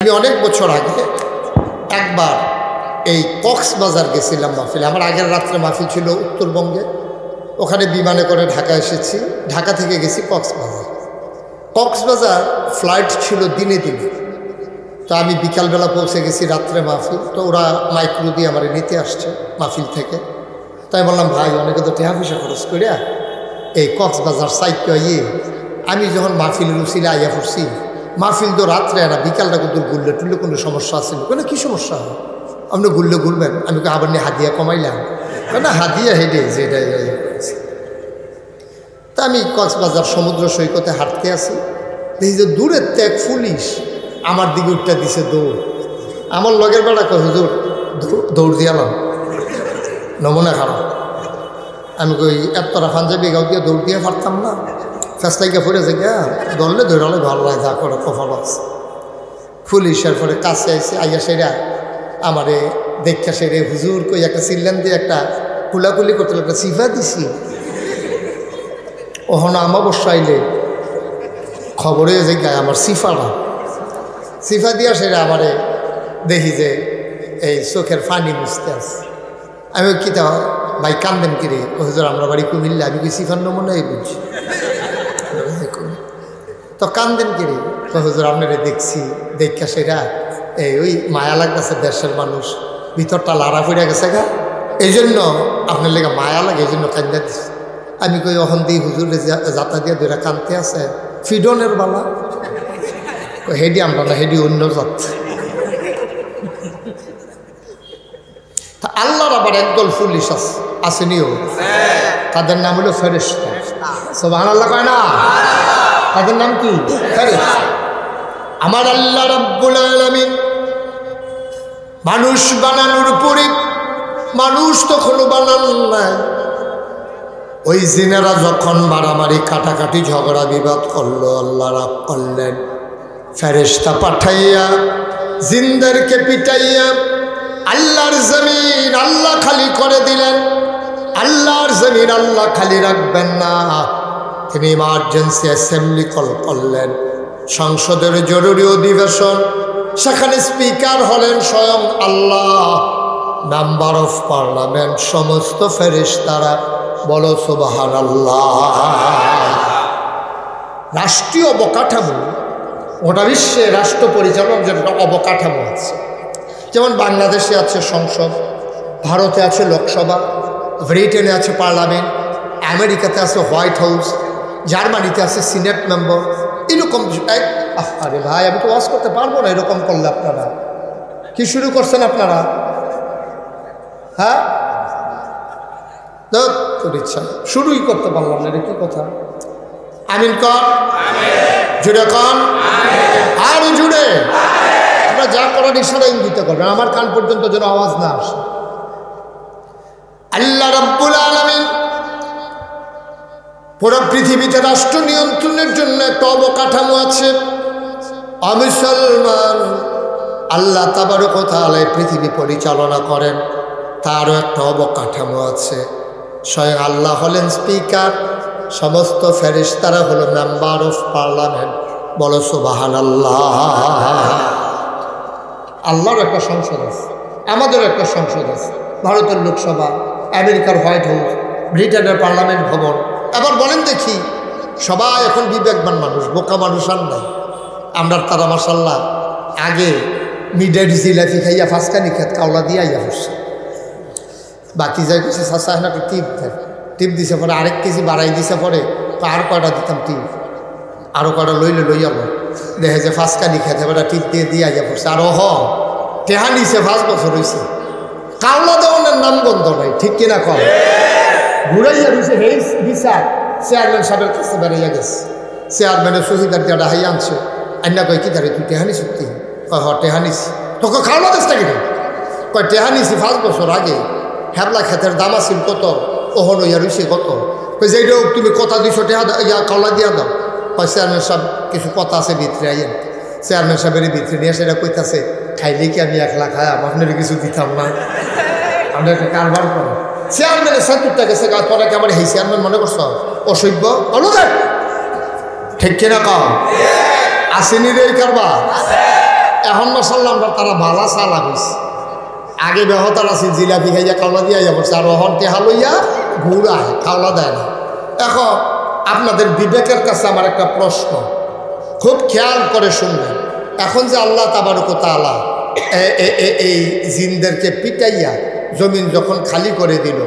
আমি অনেক বছর আগে একবার এই কক্সবাজার গেছিলাম মাহফিলে। আমার আগের রাত্রে মাহফিল ছিল উত্তরবঙ্গে, ওখানে বিমানে করে ঢাকা এসেছি, ঢাকা থেকে গেছি কক্সবাজার। কক্সবাজার ফ্লাইট ছিল দিনে দিনে, তো আমি বিকালবেলা পৌঁছে গেছি, রাত্রে মাহফিল। তো ওরা মাইক্রো দিয়ে আমার নিতে আসছে মাহফিল থেকে। তাই বললাম, ভাই অনেকে তো টাকা পয়সা খরচ করিয়া এই কক্সবাজার সাইডটা ইয়ে, আমি যখন মাহফিলের উচিলে আইয়া পড়ছি, মাহফিল তো রাত্রে না, বিকালটা কিন্তু ঘুরলে টুললে কোনো সমস্যা আছে না? কী সমস্যা হয়? আপনি ঘুরলে ঘুরবেন। আমি আবার নিয়ে হাদিয়া কমাইলাম, না হাদিয়া হেঁটে যেটা। তা আমি কক্সবাজার সমুদ্র সৈকতে হাঁটতে আছি, দেখি যে দূরের ত্যাগ পুলিশ আমার দিকে উঠটা দিছে দৌড়। আমার লগের বেড়া কয়, হুজুর দৌড় দিয়ালাম, নমুনা খারাপ। আমি কই এতটা পাঞ্জাবি গাও দিয়ে দৌড় দিয়ে পারতাম না, ফেসলাইকা পড়েছে গা, দৌড়লে দৌড়ালে ভালো লাগে, যা করে কফল আছে। পুলিশের পরে কাছে আইসে, আইয়া সেরা আমারে দেখা সেরে হুজুর কই একটা সিল্লান দিয়ে একটা কুলাকুলি করতে একটা সিফা দিছি। ওহনো আমাবস্যা আইলে খবরে যে গায়ে আমার সিফা দিয়া সেরা আমারে দেখি যে এই চোখের ফানি মুছতে আছে। আমি কি তা ভাই কান্দেন কিরে? হুজুর আমরা বাড়ি কুমিল্লা। আমি কি সিফার নমুনাই বুঝছি, তো কান্দেন কিরে? তো হুজুর আপনারা দেখছি, দেখা সেরা এই ওই মায়া লাগতেছে, দেশের মানুষ ভিতরটা লাড়া পড়ে গেছে গা, এই জন্য আপনার লেগে মায়া লাগে, এই জন্য কান্দা দিচ্ছে। আমি কই অহন দিই হুজুর যাতা দিয়ে দুইটা কানতে আছে, ফিডনের বালা হেডি আমরা না, হেডি অন্য জাত। আল্লাহর আবার একদল পুলিশ আসেনিও, তাদের নাম হলো ফেরেশতা। সুবহানাল্লাহ কয় না? তাদের নাম কি? ফেরেশতা। আমার আল্লাহ রাব্বুল আলামিন মানুষ বানানোর পরে, মানুষ তখন বানান নাই, ওই জিনেরা যখন মারামারি কাটাকাটি ঝগড়া বিবাদ করলো, আল্লাহ রাব করলেন ফেরেশতা পাঠাইয়া জিনদেরকে পিটাইয়া আল্লাহর জমিন আল্লাহ খালি করে দিলেন। আল্লাহর জমিন আল্লাহ খালি রাখবেন না, তিনি ইমার্জেন্সি অ্যাসেম্বলি কল করলেন, সংসদের জরুরি অধিবেশন। সেখানে স্পিকার হলেন স্বয়ং আল্লাহ, মেম্বার অফ পার্লামেন্ট সমস্ত ফেরেশতারা। বলো সুবহানাল্লাহ। রাষ্ট্রীয় অবকাঠামো, গোটা বিশ্বে রাষ্ট্র পরিচালনার জন্য অবকাঠামো আছে। যেমন বাংলাদেশে আছে সংসদ, ভারতে আছে লোকসভা, ব্রিটেনে আছে পার্লামেন্ট, আমেরিকাতে আছে হোয়াইট হাউস, জার্মানিতে আছে সিনেট মেম্বার। এরকম আরে ভাই আমি তো ওয়াজ করতে পারবো না এরকম করলে। আপনারা কি শুরু করছেন আপনারা? হ্যাঁ, তোর ইচ্ছা শুরুই করতে পারলাম না, এটা কি কথা? আমিন কর, জুড়ে কন, আর জুড়ে। আপনারা যা করার ইশারা ইঙ্গিত করবেন, আমার কান পর্যন্ত যেন আওয়াজ না আসে। আল্লাহ রাব্বুল আলামিন পুরো পৃথিবীতে রাষ্ট্র নিয়ন্ত্রণের জন্য একটা অবকাঠামো আছে। মুসলমান, আল্লাহ তাবারক ওয়া তাআলা পৃথিবী পরিচালনা করেন, তারও একটা অবকাঠামো আছে। স্বয়ং আল্লাহ হলেন স্পিকার, সমস্ত ফেরেশতারা হলো মেম্বার অফ পার্লামেন্ট। বলো সুবহানাল্লাহ। আল্লাহর একটা সংসদ আছে, আমাদের একটা সংসদ আছে, ভারতের লোকসভা, আমেরিকার হোয়াইট হাউস, ব্রিটেনের পার্লামেন্ট ভবন। এবার বলেন দেখি, সবাই এখন বিবেকবান মানুষ, বোকা মানুষ আর নাই। আমরা তারা মাশাল্লাহ আগে মিডেড জিলাপি খাইয়া ফাঁসকানি খেত কাওলা দিয়ে আইয়া পড়ছে, বাকি যাই কিছু চাষা না টিপ দেয়, টিপ দিছে পরে আরেক কেজি বাড়াই দিছে, পরে আর কয়টা দিতাম টিপ, আরও কয়টা লইলে লইয়াল, দেখে যে ফাঁসকানি খেতে বেড়া টিপ দিয়ে দিয়ে আইয়া পড়ছে। আর টেহা নিছে 5 বছর হয়েছে, কাওলা দেওয়ানের নাম গন্ধ নাই, ঠিক কিনা কম? ঘুরাইয়া দিছে হেই বিচার চেয়ারম্যান সাহেবের কাছে বেড়াইয়া গেছে, চেয়ারম্যানের শহীদার দিয়ে ডাহাই আনছে, আন্না কয় কি ধারে তুই টেহানি সত্যি? কয় হ টেহানিস। তোকে খাওয়া দেশটা কিনা? কয় টেহানিছি 5 বছর আগে, হ্যাবলা খেতের দাম আছিল কত, ওহন ইয়া রইছে কত। কই যে এইটাও তুমি কথা 200 টেহা ইয়া কাওলা দিয়া দাও। কয় চেয়ারম্যান সাহেব কিছু কথা আছে ভিতরে আইয়েন। চেয়ারম্যান সাহেবের ভিতরে নিয়ে সেটা কইতাছে, খাইলে কি আমি 1 লাখ খাইয়াম, আপনার কিছু দিতাম না, আমরা একটা কারবার করো। চেয়ারম্যানের 70টা গেছে গাছ পরে কেমন এই চেয়ারম্যান মনে করছ অসভ্য অনুদান, ঠিক কিনা কম? আসেনি রে এই কারবার। এখন মাসাল্লাহ আমরা তারা বালা চালা হয়েছে। আগে বেহতার আছে জিলাপি খাইয়া খাওয়া দিয়া যাবো, আর অহন টেহা লইয়া ঘুরায়, খাওয়া দেয় না। এখন আপনাদের বিবেকের কাছে আমার একটা প্রশ্ন, খুব খেয়াল করে শুনবেন। এখন যে আল্লাহ তাবারক ওয়া তাআলা এই জিনদেরকে পিটাইয়া জমিন যখন খালি করে দিল,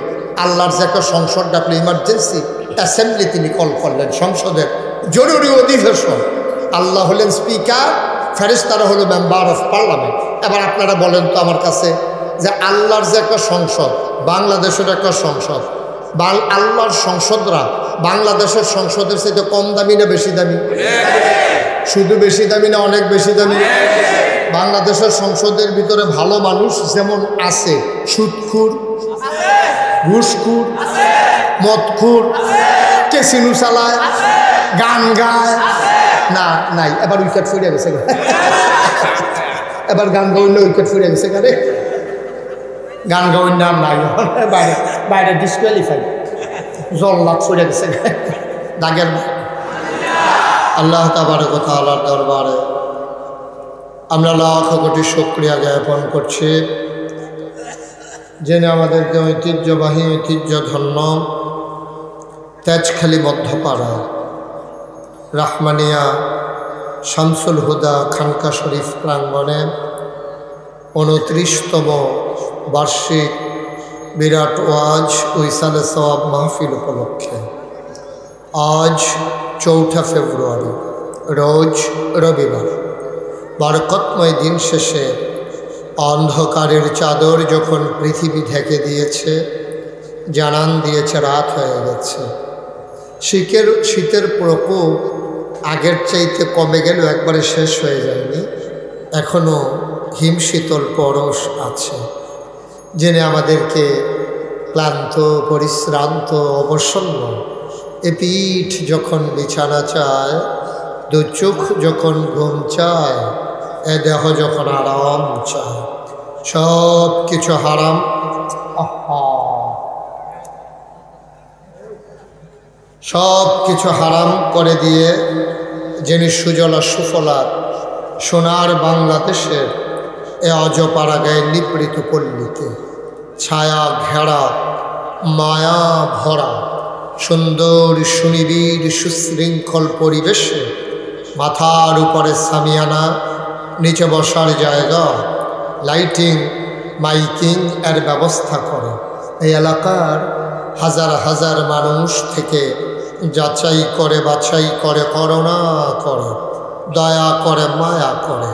আল্লাহর যে একটা সংসদ ডাকলো, ইমার্জেন্সি অ্যাসেম্বলি তিনি কল করলেন, সংসদের জরুরি অধিবেশন। আল্লাহ হলেন স্পিকার, ফেরেশতারা হলো মেম্বার অফ পার্লামেন্ট। এবার আপনারা বলেন তো আমার কাছে, যে আল্লাহর যে একটা সংসদ, বাংলাদেশের একটা সংসদ, আল্লাহর সংসদরা বাংলাদেশের সংসদের চাইতে কম দামি না বেশি দামি? শুধু বেশি দামি না অনেক বেশি দামি? বাংলাদেশের সংসদের ভিতরে ভালো মানুষ যেমন আছে, সুদখুর, ঘুষখুর, মদখুর, কেসিনু চালায়, গান গায় না, নাই। এবার উইকেট ফুরিয়ে গেছে, এবার গান গাইলে উইকেট ফুরিয়ে গেছে। কারে গান গাওয়ার নাম নাই, বাইরে বাইরে ডিসকুয়ালিফাই, জল্লাদ ফুরিয়ে গেছে দাগের। আল্লাহ তাবারক ওয়া তাআলার দরবারে আমরা লাখ কোটি শুকরিয়া জ্ঞাপন করছি, যিনি আমাদেরকে ঐতিহ্যবাহী ঐতিহ্যধন্য তেজখালী মধ্যপাড়া রাহমানিয়া শামসুল হুদা খানকা শরীফ প্রাঙ্গণে 29তম বার্ষিক বিরাট ওয়াজ ও ইসালে সওয়াব মাহফিল উপলক্ষে আজ 4 ফেব্রুয়ারি রোজ রবিবার বরকতময় দিন শেষে অন্ধকারের চাদর যখন পৃথিবী ঢেকে দিয়েছে, জানান দিয়েছে রাত হয়ে গেছে। শীতের প্রকোপ আগের চাইতে কমে গেল, একবারে শেষ হয়ে যায়নি, এখনও হিমশীতল পরশ আছে। যিনি আমাদেরকে ক্লান্ত, পরিশ্রান্ত, অবসন্ন এ পিঠ যখন বিছানা চায়, দু চোখ যখন ঘুম চায়, এ দেহ যখন আরাম চায়, সব কিছু হারাম, সব কিছু হারাম করে দিয়ে যিনি সুজলা সুফলা সোনার বাংলাদেশের এ অজপাড়াগায় নিপৃত পল্লীতে ছায়া ঘেরা মায়া ভরা সুন্দর সুনিবিড় সুশৃঙ্খল পরিবেশে মাথার উপরে সামিয়ানা, নিচে বসার জায়গা, লাইটিং, মাইকিং এর ব্যবস্থা করে এই এলাকার হাজার হাজার মানুষ থেকে যাচাই করে, বাছাই করে, করুণা করে, দয়া করে, মায়া করে,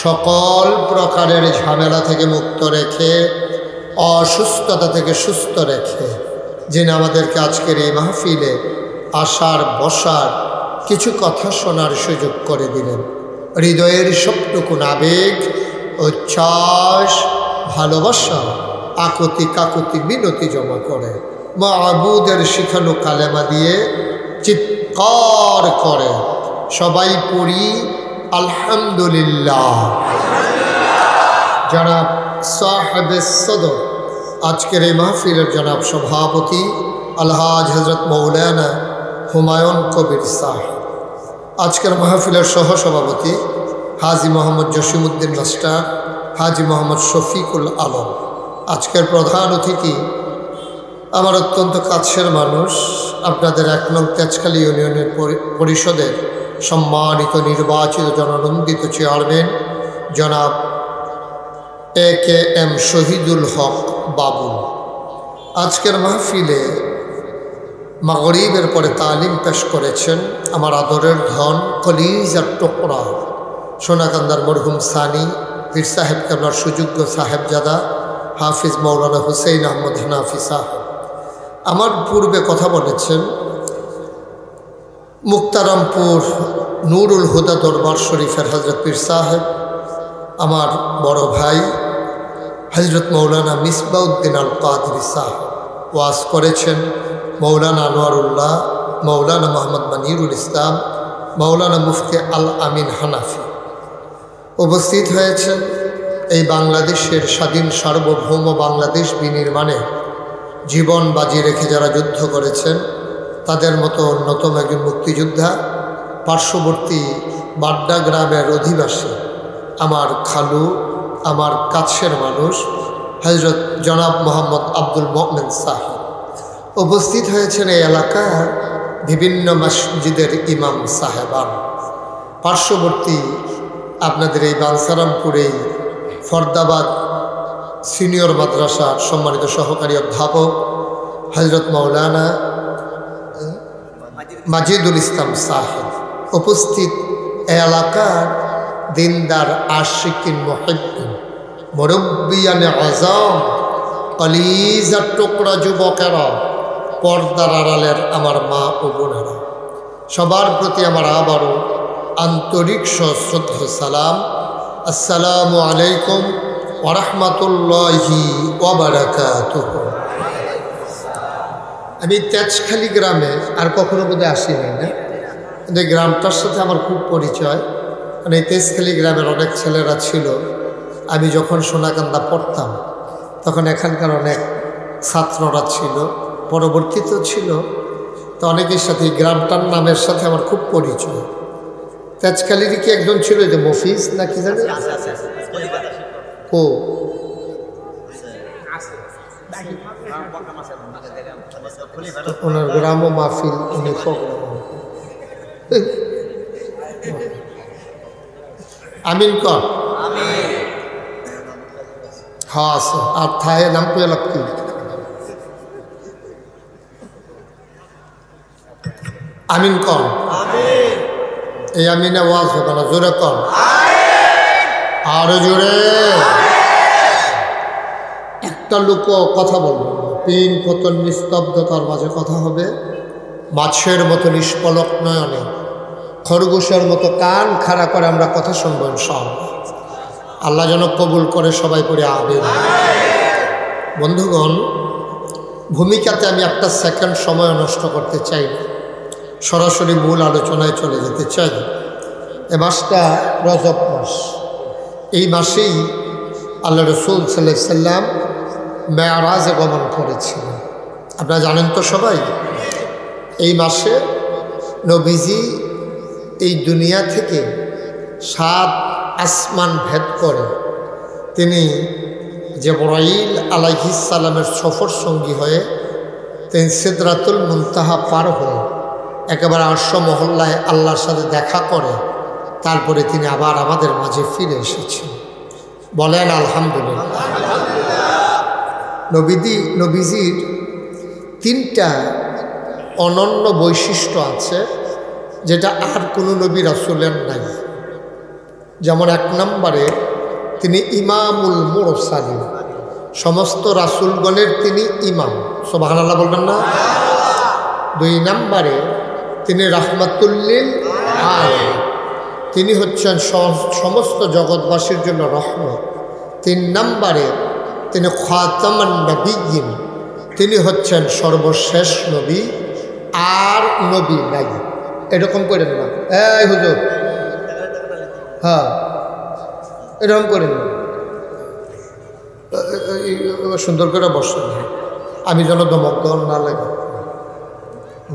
সকল প্রকারের ঝামেলা থেকে মুক্ত রেখে, অসুস্থতা থেকে সুস্থ রেখে যিনি আমাদেরকে আজকের এই মাহফিলে আসার, বসার, কিছু কথা শোনার সুযোগ করে দিলেন। হৃদয়ের সবটুকু আবেগ, উচ্ছ্বাস, ভালোবাসা, আকুতি কাকুতি মিনতি জমা করে মাবুদের শিখানো কালেমা দিয়ে চিৎকার করে সবাই পড়ি আলহামদুলিল্লাহ। জনাব সাহেবে সদর, আজকের এই মাহফিলের জনাব সভাপতি আলহাজ হজরত মৌলানা হুমায়ুন কবির সাহেব, আজকের মাহফিলের সহসভাপতি হাজি মোহাম্মদ জসিমউদ্দিন মাস্টার, হাজি মোহাম্মদ শফিকুল আলম, আজকের প্রধান অতিথি আমার অত্যন্ত কাছের মানুষ, আপনাদের 1 নং তেজখালী ইউনিয়নের পরিষদের সম্মানিত নির্বাচিত জননন্দিত চেয়ারম্যান জনাব AKM শহীদুল হক বাবু। আজকের মাহফিলে মাগরিবের পরে তালিম পেশ করেছেন আমার আদরের ধন, কলিজার টুকরা, সোনাকান্দার মরহুম সানি পীর সাহেব কেবলার সুযোগ্য সাহেবজাদা হাফিজ মৌলানা হুসেইন আহমদ হানাফি সাহেব। আমার পূর্বে কথা বলেছেন মুক্তারামপুর নুরুল হুদা দরবার শরীফের হজরত পীর সাহেব, আমার বড় ভাই হজরত মৌলানা মিসবাউদ্দিন আল কাদরি সাহেব। ওয়াজ করেছেন মৌলানা আনোয়ারুল্লাহ, মৌলানা মোহাম্মদ মনিরুল ইসলাম, মৌলানা মুফতি আল আমিন হানাফি। উপস্থিত হয়েছেন এই বাংলাদেশের স্বাধীন সার্বভৌম বাংলাদেশ বিনির্মাণে জীবন বাজি রেখে যারা যুদ্ধ করেছেন, তাদের মতো অন্যতম একজন মুক্তিযোদ্ধা, পার্শ্ববর্তী বাড্ডা গ্রামের অধিবাসী আমার খালু, আমার কাছের মানুষ হযরত জনাব মোহাম্মদ আব্দুল মোমেন সাহেব উপস্থিত হয়েছেন। এই এলাকার বিভিন্ন মসজিদের ইমাম সাহেবান, পার্শ্ববর্তী আপনাদের এই বানসারামপুরে ফরদাবাদ সিনিয়র মাদ্রাসার সম্মানিত সহকারী অধ্যাপক হযরত মাওলানা মাজিদুল ইসলাম সাহেব উপস্থিত। এই এলাকার দিনদার আশিকিন মুহিব্বিন মুরব্বিয়ানে আযম কলিজার টুকরা যুবকেরা, পর্দার আড়ালের আমার মা ও বোনেরা, সবার প্রতি আমার আবারও আন্তরিক সশ্রদ্ধ সালাম। আসসালামু আলাইকুম ওয়া রাহমাতুল্লাহি ওয়া বারাকাতুহু। আমি তেজখালী গ্রামে আর কখনো বোধহয় আসিনি না, কিন্তু এই গ্রামটার সাথে আমার খুব পরিচয়। মানে এই তেজখালী গ্রামের অনেক ছেলেরা ছিল। আমি যখন সোনাকান্দা পড়তাম তখন এখানকার অনেক ছাত্ররা ছিল, পরবর্তীতেও ছিল। তো অনেকের সাথে এই গ্রামটার নামের সাথে আমার খুব পরিচয়। তেজখালীরই কি একজন ছিল, যে মফিজ না কি জানি, ও ওনার গ্রাম ও মাহফিল উনি আমিন কর। হ্যাঁ আছে, আর থায় নাম পেয়ে লাভ কি? আমিন কর। এই আমিনে ওয়াজ হবে না, জোরে কর, আরো জোরে। একটা লোক কথা বলবো, পিন পতন নিস্তব্ধতার মাঝে কথা হবে। মাছের মতো নিষ্পলক নয়নে, খরগোশের মতো কান খাড়া করে আমরা কথা শুনবো ইনশাআল্লাহ। আল্লাহ যেন কবুল করে, সবাই করে আমিন। বন্ধুগণ, ভূমিকাতে আমি একটা সেকেন্ড সময় নষ্ট করতে চাই না, সরাসরি মূল আলোচনায় চলে যেতে চাই। এ মাসটা রজব মাস। এই মাসেই আল্লাহ রসুল সাল্লাল্লাহু আলাইহি সাল্লাম মেরাজে গমন করেছিলেন। আপনারা জানেন তো সবাই, এই মাসে নবীজি এই দুনিয়া থেকে 7 আসমান ভেদ করে তিনি জিবরাইল আলাইহিস সালামের সফর সঙ্গী হয়ে তিনি সিদরাতুল মুনতাহা পার হয়ে একেবারে আরশ মহল্লায় আল্লাহর সাথে দেখা করে তারপরে তিনি আবার আমাদের মাঝে ফিরে এসেছেন। বলেন আলহামদুলিল্লাহ। নবীজির 3টা অনন্য বৈশিষ্ট্য আছে, যেটা আর কোনো নবী রাসূলের নাই। যেমন 1 নম্বরে তিনি ইমামুল মুরসালিন, সমস্ত রাসূলগণের তিনি ইমাম। সুবহানাল্লাহ বলবেন না? 2 নম্বরে তিনি রাহমাতুল লিল আলামিন, তিনি হচ্ছেন সমস্ত জগৎবাসীর জন্য রহমত। 3 নম্বরে তিনি খাতামান নবিয়্যিন, তিনি হচ্ছেন সর্বশেষ নবী, আর নবী নাই। এরকম করেন না, এই হুজুর, হ্যাঁ এরকম করেন না, সুন্দর করে বসেন, আমি যেন দমক না লাগে।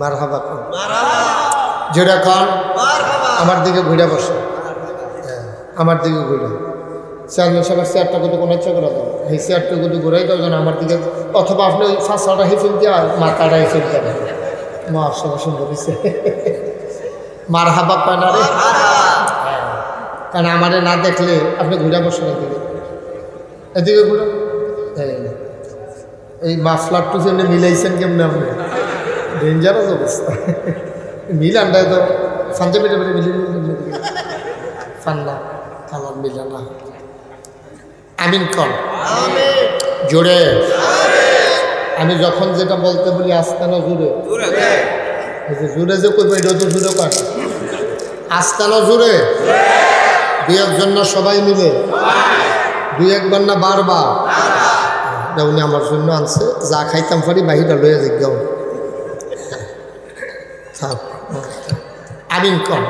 মারহাবা খান, যেটা খান আমার দিকে ঘুরে বসে, আমার দিকে ঘুরে। চেয়ারম্যান সাহেবের চেয়ারটা কিন্তু কোনো ইচ্ছা করে দাও, এই চেয়ারটা কিন্তু ঘুরাই দাও যেন আমার দিকে, অথবা আপনি ওই ফাঁসাটা হিফিল দিয়ে মাথাটা হিফিল দেন। মাশাআল্লাহ, সুন্দর হয়েছে। মারহাবা পায় না রে, কারণ আমারে না দেখলে আপনি ঘুরে বসেন এদিকে, এদিকে ঘুরে। এই মাফলার টু জন্য মিলাইছেন কেমন আপনি? ডেঞ্জারাস অবস্থা। মিলান দেয় তো পাঞ্জাবিটা বেড়ে মিলিয়ে ফান্না কালার মিলা না। আমিন কর জোরে। আমি যখন যেটা বলতে বলি আস্তানা জুড়ে, জুড়ে যে করবো এটা তো জুড়ে কয়, আস্তানা জুড়ে। 2-1 জন না সবাই মিলে, 2-1 বার না বারবার। উনি আমার জন্য আনছে, যা খাইতাম পারি বাহিরা লইয়া যাই। আমিন কর,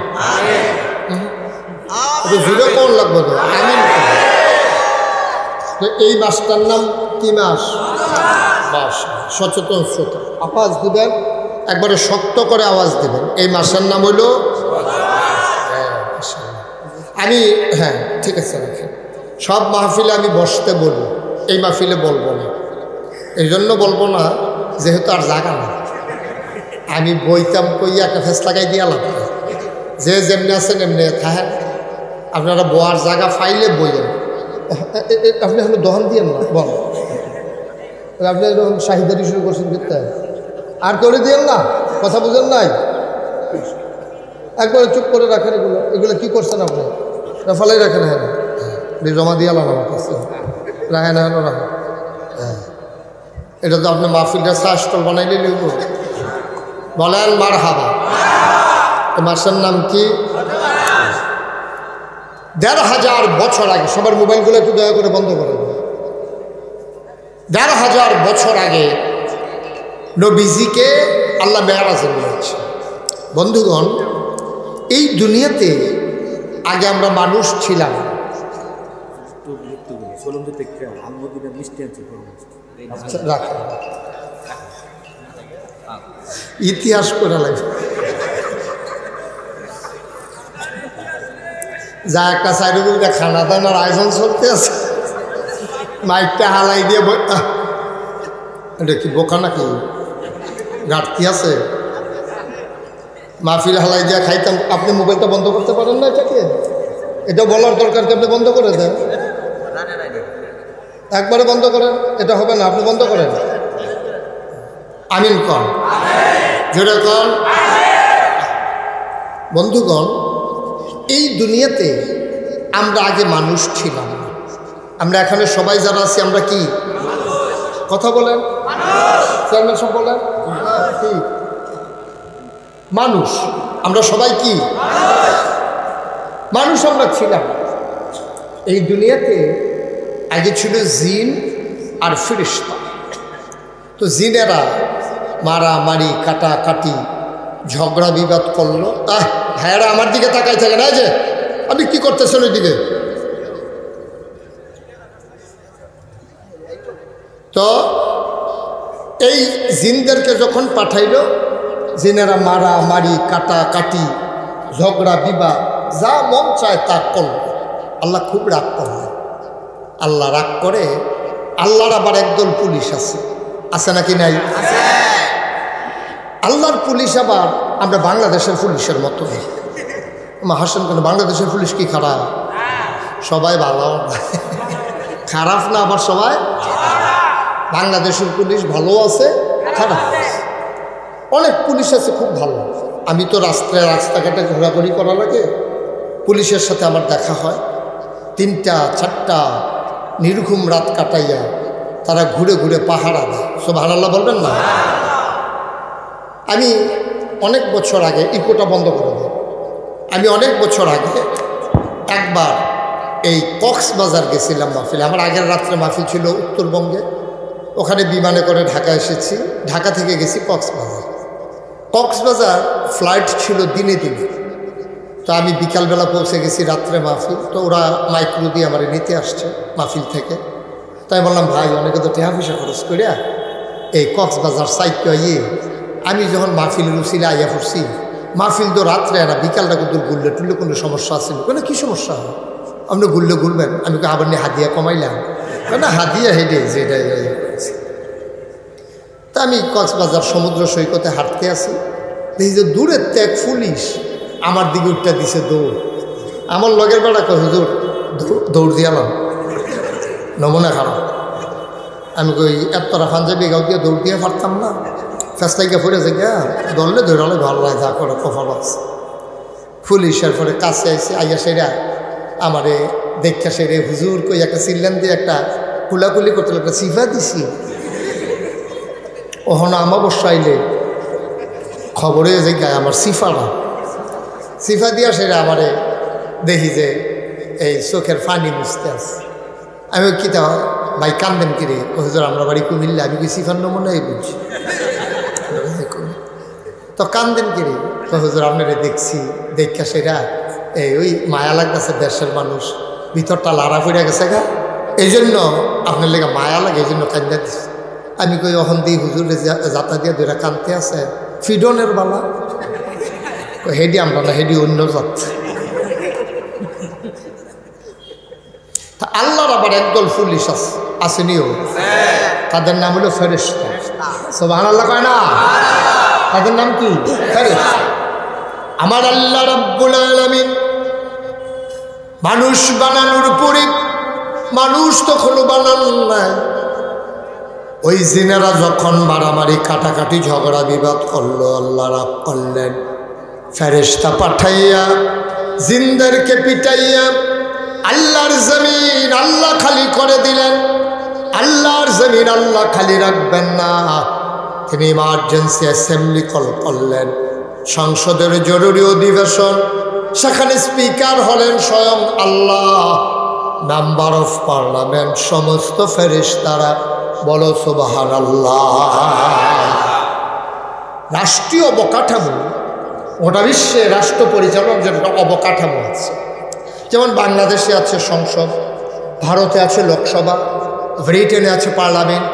জুড়ে কোন লাগবে তো আমিন কর। এই মাসটার নাম কি মাস? মাস। সচেতন শ্রোতা আওয়াজ দিবেন, একবারে শক্ত করে আওয়াজ দিবেন। এই মাসের নাম হইল, আমি হ্যাঁ ঠিক আছে রাখেন। সব মাহফিলে আমি বসতে বলবো, এই মাহফিলে বলবো না। এই জন্য বলবো না যেহেতু আর জায়গা না। আমি বইতাম কইয়া একটা ফেস লাগাই দিয়ালাম, যে যেমনি আছেন এমনি থাকেন, আপনারা বয়ার জায়গা ফাইলে বইয়েন। আপনি এখন দহন দিয়েন না, বল আপনি এরকম শাহিদারি শুরু করছেন করতে আর করে দিয়েন না, কথা বুঝেন নাই, একবারে চুপ করে রাখেন। এগুলো এগুলো কী করছেন আপনি? ফালাই রাখেন। হ্যাঁ জমা দিয়ে আলাম আমার কাছে, রাখেন হ্যাঁ রাখেন। হ্যাঁ এটা তো আপনি মাহফিলটা চাষতল বানাইলে লিখব। বলেন মার হাবা। মাসের নাম কি? ১৫০০ বছর আগে। সবার মোবাইলগুলো একটু দয়া করে বন্ধ করে দেবেন। ১৫০০ বছর আগে নবীজিকে আল্লাহ মেরাজে নিয়েছে। বন্ধুগণ, এই দুনিয়াতে আগে আমরা মানুষ ছিলাম। ইতিহাস করে লাগবে যা একটা সাইডে খানা দানার আয়োজন চলতে আছে, মাইকটা হালাই দিয়ে এটা কি বোকা নাকি? ঘাটতি আছে? মাহফিল হালাই দিয়ে খাইতাম। আপনি মোবাইলটা বন্ধ করতে পারেন না? এটাকে এটা বলার দরকার, আপনি বন্ধ করে দেন, একবারে বন্ধ করেন। এটা হবে না, আপনি বন্ধ করেন। আমিন কন, জোরে কন। বন্ধুগণ, এই দুনিয়াতে আমরা আগে মানুষ ছিলাম। আমরা এখানে সবাই যারা আছি আমরা কি কথা বলেন? চেয়ারম্যান সব বলেন কি মানুষ? আমরা সবাই কি মানুষ? আমরা ছিলাম। এই দুনিয়াতে আগে ছিল জিন আর ফেরেশতা। তো জিনেরা মারামারি কাটাকাটি ঝগড়া বিবাদ করলো। ভাইয়ারা আমার দিকে তাকাই থাকে না, যে আপনি কি করতেছেন ওই দিকে? তো এই জিনদেরকে যখন পাঠাইল, জিনেরা মারামারি কাটাকাটি ঝগড়া বিবাদ যা মন চায় তা করল। আল্লাহ খুব রাগ করলেন। আল্লাহ রাগ করে, আল্লাহর আবার একদল পুলিশ আছে, আছে নাকি নাই? আল্লাহর পুলিশ আবার আমরা বাংলাদেশের পুলিশের মতো। হাসেন কেন? বাংলাদেশের পুলিশ কি খারাপ? সবাই ভালো, খারাপ না আবার সবাই। বাংলাদেশের পুলিশ ভালো আছে, খারাপ আছে। অনেক পুলিশ আছে খুব ভালো। আমি তো রাস্তাঘাটে ঘোরাঘুরি করা লাগে, পুলিশের সাথে আমার দেখা হয়। 3টা 4টা নির্ঘুম রাত কাটাইয়া তারা ঘুরে ঘুরে পাহারা দেয়। সুবহানাল্লাহ বলবেন না? আমি অনেক বছর আগে, ইকোটা বন্ধ করে দেয়, আমি অনেক বছর আগে একবার এই কক্সবাজার গেছিলাম মাহফিল। আমার আগের রাত্রে মাহফিল ছিল উত্তরবঙ্গে, ওখানে বিমানে করে ঢাকা এসেছি। ঢাকা থেকে গেছি কক্সবাজার। কক্সবাজার ফ্লাইট ছিল দিনে দিনে। তো আমি বিকালবেলা পৌঁছে গেছি, রাত্রে মাহফিল। তো ওরা মাইক্রো দিয়ে আমার নিতে আসছে মাহফিল থেকে। তাই বললাম, ভাই অনেকে তো টাকা পয়সা খরচ করিয়া এই কক্সবাজার সাইডটা ইয়ে, আমি যখন মাহফিলের উচিলে আইয়া পড়ছি, মাহফিল তো রাত্রে না, বিকালটা কিন্তু ঘুরলে টুললে কোনো সমস্যা আছে না? কী সমস্যা হয়? আপনি ঘুরলে ঘুরবেন। আমি আবার নিয়ে হাদিয়া কমাইলাম না, হাদিয়া হেঁটে যেটা। তা আমি কক্সবাজার সমুদ্র সৈকতে হাঁটতে আছি, দেখি যে দূরের ত্যাগ পুলিশ আমার দিকে উঠটা দিছে দৌড়। আমার লগের বেড়া কয়, হুজুর দৌড় দিয়ালাম, নমুনা খারাপ। আমি কই এতটা পাঞ্জাবি গাও দিয়ে দৌড় দিয়ে পারতাম না, ফেসলাইকে পড়েছে গা, দৌড়লে দৌড়ালে ভালো লাগে, যা করে কফল আছে। পুলিশের পরে কাছে আইসে, আইয়া সেরা আমারে দেখা সেরে হুজুর কই একটা সিল্লান দিয়ে একটা কুলাকুলি করতে একটা সিফা দিছি। ওখানে আমাবস্যা আইলে খবরে যে গায়ে আমার সিফা দিয়া সেরা আমারে দেখি যে এই চোখের পানি মুছতে আছে। আমি কি তা ভাই কান্দেন কিরে? হুজুর আমরা বাড়ি কুমিল্লা। আমি কি সিফার নমুনাই বুঝছি। তো কান্দেন কিরে? হুজুর আপনারা দেখছি, দেখা সেরা এই ওই মায়া লাগতেছে, দেশের মানুষ ভিতরটা লাড়া পড়ে গেছে গা, এই জন্য আপনার লেগে মায়া লাগে, এই জন্য কান্দা দিচ্ছে। আমি কই অহন দিই হুজুর যাতা দিয়ে দুইটা কানতে আছে, ফিডনের বালা হেডি আমরা না, হেডি অন্য জাত। আল্লাহর আবার একদল পুলিশ আসেনিও, তাদের নাম হলো ফেরেশতা। সুবহানাল্লাহ কয় না? তাদের নাম কি? ফেরেশতা। আমার আল্লাহ রাব্বুল আলামিন মানুষ বানানোর পরে মানুষ তখনও বানান নাই। ওই জিনেরা যখন মারামারি কাটাকাটি ঝগড়া বিবাদ করলো, আল্লাহ রাগ করলেন, ফেরেশতা পাঠাইয়া জিনদেরকে পিটাইয়া আল্লাহর জমিন আল্লাহ খালি করে দিলেন। আল্লাহর জমিন আল্লাহ খালি রাখবেন না, তিনি ইমার্জেন্সি অ্যাসেম্বলি কল করলেন, সংসদের জরুরি অধিবেশন। সেখানে স্পিকার হলেন স্বয়ং আল্লাহ, মেম্বার অফ পার্লামেন্ট সমস্ত ফেরেশতারা। বলো সুবহানাল্লাহ। রাষ্ট্রীয় অবকাঠামো, গোটা বিশ্বে রাষ্ট্র পরিচালনার জন্য অবকাঠামো আছে। যেমন বাংলাদেশে আছে সংসদ, ভারতে আছে লোকসভা, ব্রিটেনে আছে পার্লামেন্ট,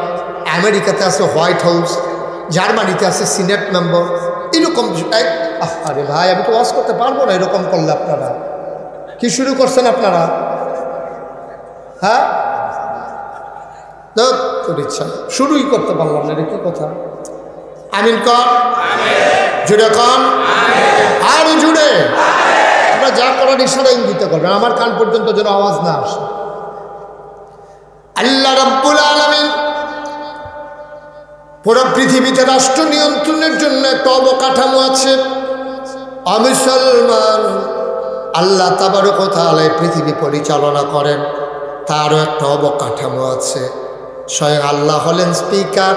আমেরিকাতে আছে হোয়াইট হাউস, জার্মানিতে আছে সিনেট মেম্বার। এরকম আরে ভাই, আমি তো ওয়াজ করতে পারবো না এরকম করলে। আপনারা কি শুরু করছেন আপনারা? হ্যাঁ, তোর ইচ্ছা, শুরুই করতে পারলাম না, এটা কি কথা? আমিন কর, জুড়ে কন, আর জুড়ে। আপনারা যা করার ইশারা ইঙ্গিত করবেন, আমার কান পর্যন্ত যেন আওয়াজ না আসে। আল্লাহ রাব্বুল আলামিন পুরো পৃথিবীতে রাষ্ট্র নিয়ন্ত্রণের জন্য একটা অবকাঠামো আছে। মুসলমান, আল্লাহ তাবারক ওয়া তাআলা পৃথিবী পরিচালনা করেন, তারও একটা অবকাঠামো আছে। স্বয়ং আল্লাহ হলেন স্পিকার,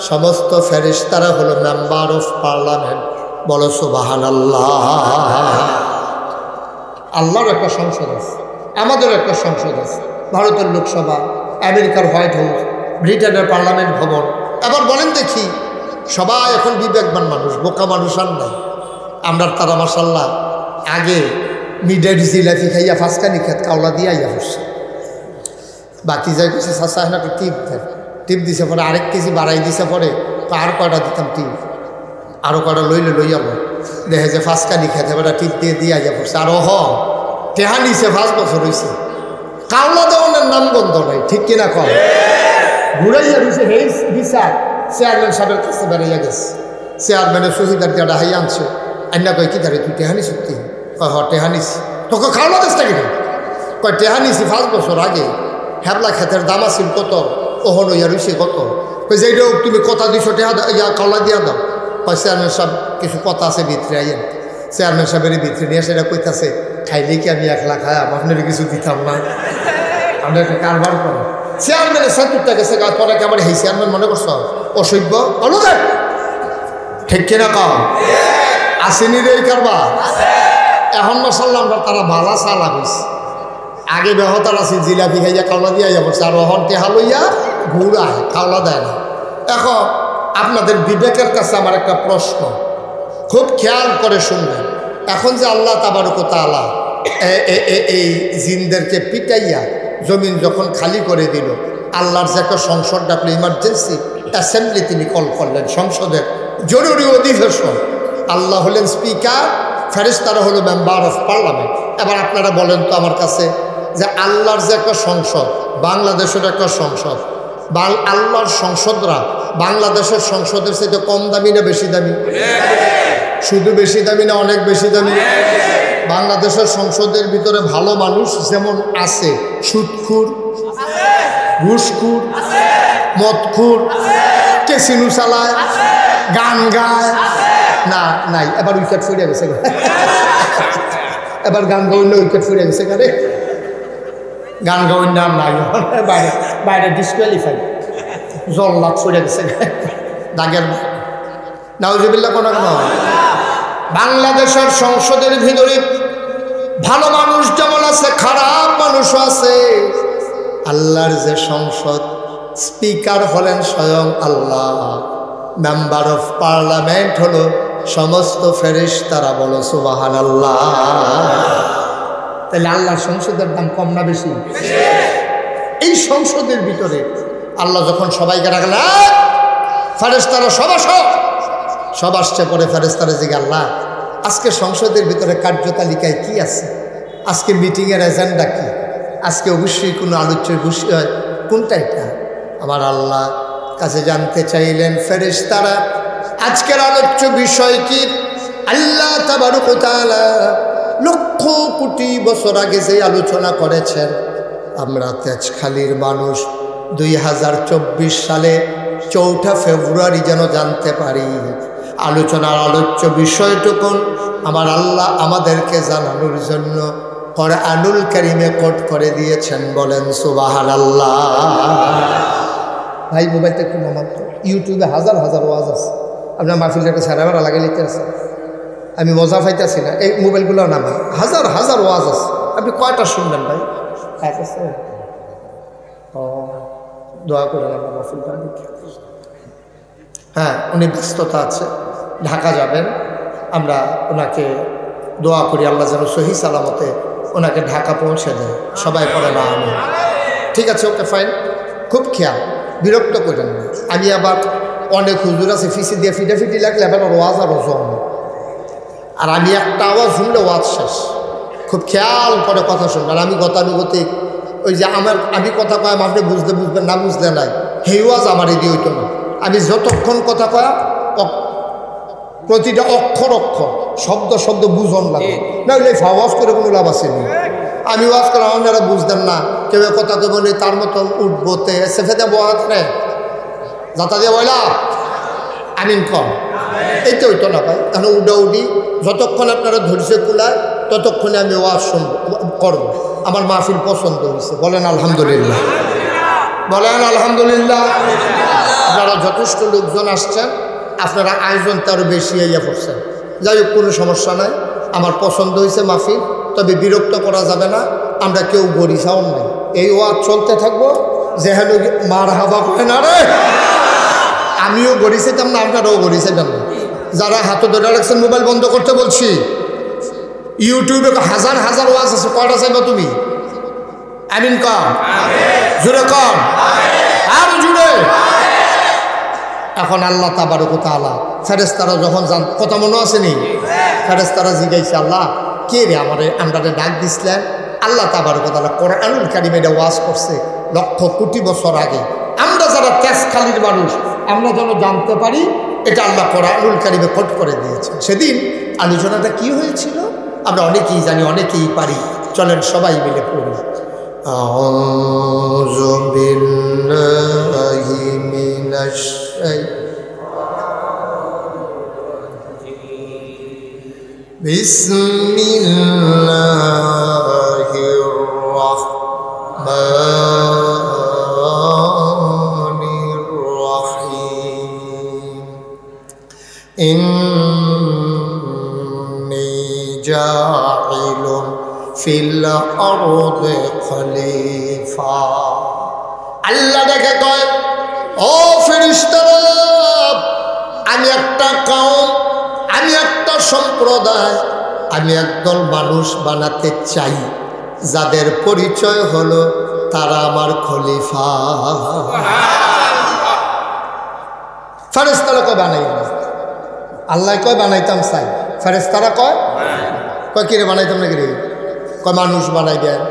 সমস্ত ফেরেশতারা হলো মেম্বার অফ পার্লামেন্ট। বলো সুবহানাল্লাহ। আল্লাহর একটা সংসদ আছে, আমাদেরও একটা সংসদ আছে। ভারতের লোকসভা, আমেরিকার হোয়াইট হাউস, ব্রিটেনের পার্লামেন্ট ভবন। এবার বলেন দেখি, সবাই এখন বিবেকবান মানুষ, বোকা মানুষ আর নাই। আমরা তারা মাশাল্লাহ আগে মিডের জিলাপি খাইয়া ফাঁসকানি খেত কাওলা দিয়ে আইয়া বসছে। বাকি যাই কিছু চাষা এখন একটা টিপ দেয়, টিপ দিছে পরে আরেক কেজি বাড়াই দিছে, পরে তো আর কয়টা দিতাম টিপ, আরও কয়টা লইয়াবো। দেখে যে ফাঁসকানি খেতে এবার টিপ দিয়ে আইয়া পড়ছে। আর টেহা নিছে 5 বছর হয়েছে, কাওলা দেওয়ানের নাম গন্ধ নাই, ঠিক কিনা কম। ঘুরাইয়া দিছে হেই বিচার চেয়ারম্যান সাহেবের কাছে বেড়াইয়া গেছে। চেয়ারম্যানের শহীদার দিয়া হাই আনছে, আন্না কয় কি দাঁড়িয়ে তুই টেহানি সত্যি? কয় হ টেহানিস। তোকে খাওয়া দেশটা কিনা? কয় টেহানিছি 5 বছর আগে। হ্যাবলা ক্ষেতের দাম আছিল কত, ওহন ইয়া রইছে কত। কই যে এইটাও তুমি কথা 200 টেহা ইয়া কাওলা দিয়া দাও। কয় চেয়ারম্যান সাহেব কিছু কথা আছে ভিতরে আইয়েন। চেয়ারম্যান সাহেবের ভিতরে নিয়ে সেটা কইতাছে, খাইলে কি আমি 1 লাখ খাইয়াম, আপনার কিছু দিতাম না, আমরা একটা কারবার করো। চেয়ারম্যানের 70টা গেছে, পরে কেমন এই চেয়ারম্যান মনে করছ অসভ্য অনুদান, ঠিক কিনা কম আসেনি রে এই কারবার। এখন মাসাল্লাহ আমরা তারা ভালা চালা হয়েছে। আগে বেহতার আছে জিলাপি খাইয়া কাওলা দিয়া যাবো, আর অহন টেহা লইয়া ঘুরায়, কাওলা দেয় না। এখন আপনাদের বিবেকের কাছে আমার একটা প্রশ্ন, খুব খেয়াল করে শুনবেন। এখন যে আল্লাহ তাবারক ওয়া তাআলা এই জিনদেরকে পিটাইয়া জমিন যখন খালি করে দিল, আল্লাহর যে একটা সংসদ ডাকলো, ইমার্জেন্সি অ্যাসেম্বলি তিনি কল করলেন, সংসদের জরুরি অধিবেশন। আল্লাহ হলেন স্পিকার, ফেরেশতারা হলো মেম্বার অফ পার্লামেন্ট। এবার আপনারা বলেন তো আমার কাছে, যে আল্লাহর যে একটা সংসদ, বাংলাদেশের একটা সংসদ, আল্লাহর সংসদরা বাংলাদেশের সংসদের চাইতে কম দামি না বেশি দামি? শুধু বেশি দামি না অনেক বেশি দামি? বাংলাদেশের সংসদের ভিতরে ভালো মানুষ যেমন আছে, সুদখুর, ঘুষখুর, মদখুর, কেসিনু চালায়, গান গায় না, নাই। এবার উইকেট ফুরিয়ে গেছে, এবার গান গাইলে উইকেট ফুরিয়ে গেছে। কারে গান গাওয়ার নাম নাই, বাইরে বাইরে ডিসকোয়ালিফাই, জল্লাদ ফুরিয়ে গেছে দাগের নাউজুবিল্লাহ। কোনো কোনো বাংলাদেশের সংসদের ভিতরে ভালো মানুষ যেমন আছে, খারাপ মানুষও আছে। আল্লাহর যে সংসদ, স্পিকার হলেন স্বয়ং আল্লাহ, মেম্বার অফ পার্লামেন্ট হলো সমস্ত ফেরেশতারা। বলো সুবহানাল্লাহ। তাহলে আল্লাহর সংসদের দাম কম না বেশি? এই সংসদের ভিতরে আল্লাহ যখন সবাইকে রাখলেন, ফেরেশতারা সব আসছে, পরে ফেরেশতারা জিজ্ঞাসা, আল্লাহ আজকে সংসদের ভিতরে কার্যতালিকায় কি আছে, আজকে মিটিংয়ের এজেন্ডা কি? আজকে অবশ্যই কোনো আলোচ্যের বিষয় কোনটা এটা আমার আল্লাহ কাছে জানতে চাইলেন ফেরেশতারা আজকের আলোচ্য বিষয় কি আল্লাহ তাবারক ওয়া তাআলা লক্ষ কোটি বছর আগে যে আলোচনা করেছেন আমরা তেজখালীর মানুষ 2024 সালে 4 ফেব্রুয়ারি যেন জানতে পারি আলোচনার আলোচ্য বিষয়টুকুন আমার আল্লাহ আমাদেরকে জানানোর জন্য কোরআনুল কারীমে কোট করে দিয়েছেন বলেন সুবহানাল্লাহ। ভাই মোবাইলটা একটু নামান তো, ইউটিউবে হাজার হাজার ওয়াজ আছে, আপনার মাহফিলটাকে সারাবার লাগে লিখতে আছে, আমি মজা পাইতেছি না, এই মোবাইলগুলো নামা হাজার হাজার ওয়াজ আছে, আপনি কয়টা শুনবেন ভাই? আছে ও দোয়া করে রাখবেন মাহফিলটা। হ্যাঁ উনি ব্যস্ততা আছে, ঢাকা যাবেন, আমরা ওনাকে দোয়া করি আল্লাহ যেন সহি সালামতে ওনাকে ঢাকা পৌঁছে দেয়, সবাই পড়ে না আমি। ঠিক আছে ওকে ফাইন, খুব খেয়াল, বিরক্ত করেন না। আমি আবার অনেক হুজুর আছে ফিসি দিয়ে ফিটাফিটি লাগলে আবার ওয়াজ আরও জম, আর আমি একটা আওয়াজ শুনলে ওয়াজ শেষ। খুব খেয়াল করে কথা শুনবেন, আমি গতানুগতিক ওই যে আমি কথা কয় আপনি বুঝতে বুঝবেন না বুঝলে নাই, সেই ওয়াজ আমার এদিকে হইতো না। আমি যতক্ষণ কথা কয়া প্রতিটা অক্ষর অক্ষর শব্দ শব্দ বুঝন লাগে, না হলে ওয়াজ করে কোনো লাভ আসেনি। আমি ওয়াজ করে আপনারা বুঝতেন না, কেউ কথা কেউ বলি তার মতো উঠবোতে সেফে দেবো হাতে যাতা দিয়ে বলা আমিন কম, এই তো হইতো না ভাই। তাহলে উডি যতক্ষণ আপনারা ধৈর্য কুলায় ততক্ষণে আমি ওয়াজ করবো। আমার মাহফিল পছন্দ হয়েছে, বলেন আলহামদুলিল্লাহ, বলেন আলহামদুলিল্লাহ। আপনারা যথেষ্ট লোকজন আসছেন, আপনারা আয়োজন তো আরও বেশি ইয়া করছেন, যাই হোক কোনো সমস্যা নাই, আমার পছন্দ হয়েছে মাহফিল, তবে বিরক্ত করা যাবে না, আমরা কেউ গড়ি চাওন নাই, এই ওয়াজ চলতে থাকবো। যেহেন মার হাবা করে না রে, আমিও গড়ি চাইতাম না, আপনারাও গড়ি চাইতাম না। যারা হাতে ধরে রাখছেন মোবাইল বন্ধ করতে বলছি। ইউটিউবে হাজার হাজার ওয়াজ আছে, কয়টা চাইবা তুমি? আমিন কম, জুড়ে কম, আর জুড়ে। এখন আল্লাহ তাবারক ওয়া তাআলা ফেরেশতারা যখন কথা মনে আসেনি, ফেরেশতারা জিজ্ঞাসা আল্লাহ কে রে আমারে আমরারে ডাক দিছিলেন? আল্লাহ তাবারক ওয়া তাআলা কোরআনুল কারীমে এটা ওয়াজ করছে লক্ষ কোটি বছর আগে। আমরা যারা তেজখালীর মানুষ আমরা যেন জানতে পারি, এটা আল্লাহ কোরআনুল কারীমে কোট করে দিয়েছে। সেদিন আলোচনাটা কি হয়েছিল আমরা অনেকেই জানি, অনেকেই পারি, চলেন সবাই মিলে পড়ি। আউযু বিল্লাহি মিনাশ বিসমিল্লাহির রাহমানির রাহিম। ইন্নী জাইলুন ফিল আরদি খলিফা। আল্লাহ দেখে কয় ও ফেরেশতারা, আমি একটা কওম, আমি একটা সম্প্রদায়, আমি একদল মানুষ বানাতে চাই যাদের পরিচয় হলো তারা আমার খলিফা। ফেরেশতারা কয় বানাই না, আল্লাহ কয় বানাইতাম চাই, ফেরেশতারা কয় কয় কিরে বানাইতাম না কিরে, কয় মানুষ বানাই দেন।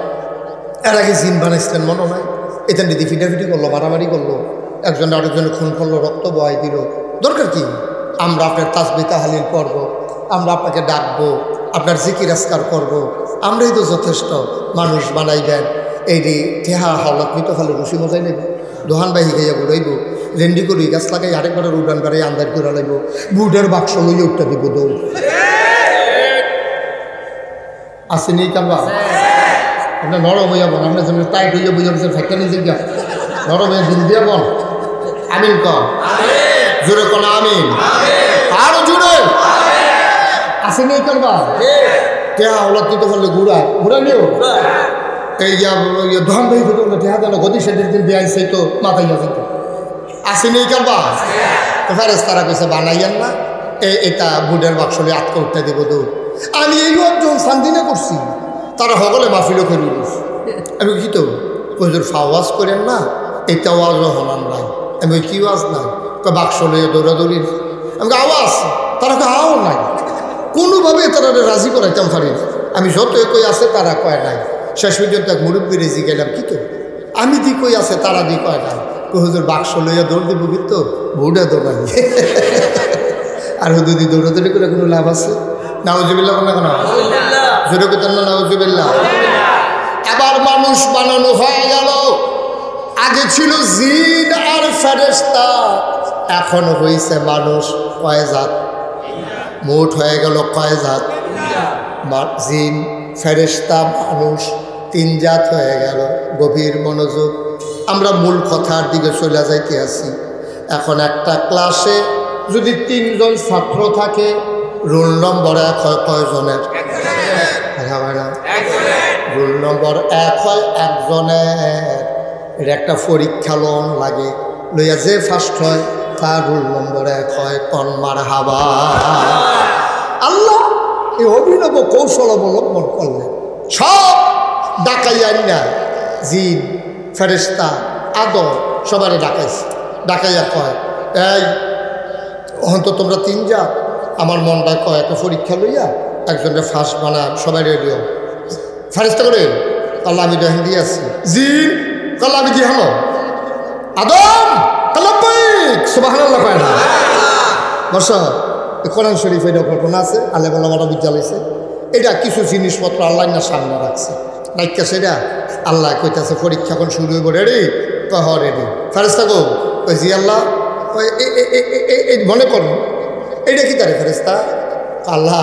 এর আগে জিন বানাইছিলেন মনে হয়, এটা নিদি ফিটাফিটি করলো, মারামারি করলো, একজন আরেকজনে খুন করলো, রক্ত বহাই দিল, দরকার কি? আমরা আপনার তাসবিহ তাহলিল করবো, আমরা আপনাকে ডাকবো, আপনার জিকির আজকার করবো, আমরাই তো যথেষ্ট। মানুষ বানাইবেন এই রে ঠেহা হাওলাত মৃত খালে রুসি মজাই নেব, দোহান বাহি গাইয়া ঘুরাইব, রেন্ডি করি গাছ লাগাই আরেকবারের উড়ান বেড়াই আন্দার করে লাইব, বুটের বাক্স লইয়া উঠতে দিব দৌড়। আসেনি কামবা আপনার নরম হইয়া বল, আপনার জন্য টাইট হইয়া বুঝে বুঝে ফেঁকে নিজে গিয়া নরম হইয়া দিল দিয়া বল আমিন কর, জোরে কল আমিন, আরো জোরে আসেনি কামবা। টেহা হলাত তো বললে ঘুরায় ঘুরাইলেও এই ধন ভাই টেহা দেন গতি সেদিন দিন বিয়াই সেই তো মাথায় যেত আসেনি কামবা। তো ফেরেশতারা কইছে বানাইয়েন না, এটা বুটের বাক্সলে আটকে উঠতে দেব দৌড়। আমি এই একজন শান্তিনা করছি, তারা সকলে মাহফিলও করে দিয়েছি। আমি কি তো কইজোর ফাওয়াজ করেন না, এটা ওয়াজও হলাম নাই। আমি ওই কি ওয়াজ নাই, বাক্স লইয়া দৌড়াদৌড়ি, আমি আওয়াজ, তারা আও নাই, কোনোভাবে তারা রাজি করাইতাম পারি না। আমি যত কই আছে তারা কয় নাই, শেষ পর্যন্ত এক মুরব্বী রেজি গেলাম কি তো আমি দি কই আছে তারা দি কয় না হুজুর বাক্স লইয়া দৌড় দিব কিন্তু বউটা দৌড়ানি আর হুজুরি দৌড়াদৌড়ি করে কোনো লাভ আছে নাউজুবিল্লাহ কোন কেন জোরে করতেন না নাউজুবিল্লাহ এবার মানুষ বানানো হয়ে গেল আগে ছিল জিন আর ফেরেশতা এখন হইছে মানুষ কয় জাত মোট হয়ে গেল কয় জাত জিন ফেরেশতা মানুষ 3 জাত হয়ে গেল গভীর মনোযোগ আমরা মূল কথার দিকে চলে যাইতে আছি এখন একটা ক্লাসে যদি 3 জন ছাত্র থাকে রোল নম্বর 1 হয় কয়জনের রোল নম্বর 1 হয় একজনের এর একটা পরীক্ষা লোন লাগে লইয়া যে ফার্স্ট হয় তার রোল নম্বর 1 হয় কন মারহাবা আল্লাহ এই অভিনব কৌশল অবলম্বন করলেন সব ডাকাইয়া না জিন ফেরেশতা আদম সবারই ডাকাইয়া কয় এই অহন্ত তোমরা 3 জাত আমার মনটা কয় একটা পরীক্ষা লইয়া একজনের ফার্স্ট বানা সবাই রেডিও ফেরেশতা করে আল্লাহ আমি রহিম দিয়ে আছি জিন কাল্লা আমি দিয়ে হলো আদম কাল্লাবাইক সুবহানাল্লাহ কয় না বর্ষ কোরআন শরীফ এটা ঘটনা আছে আলেমালামারা বুঝালাইছে এটা কিছু জিনিসপত্র আল্লাহ না সামনে রাখছে রাখছে সেটা আল্লাহ কইতাছে পরীক্ষা কোন শুরু হইব রেডি কহ রেডি ফেরেশতা গো ওই জি আল্লাহ ওই মনে করুন এইটা কি তারে ফেরেশতা আল্লাহ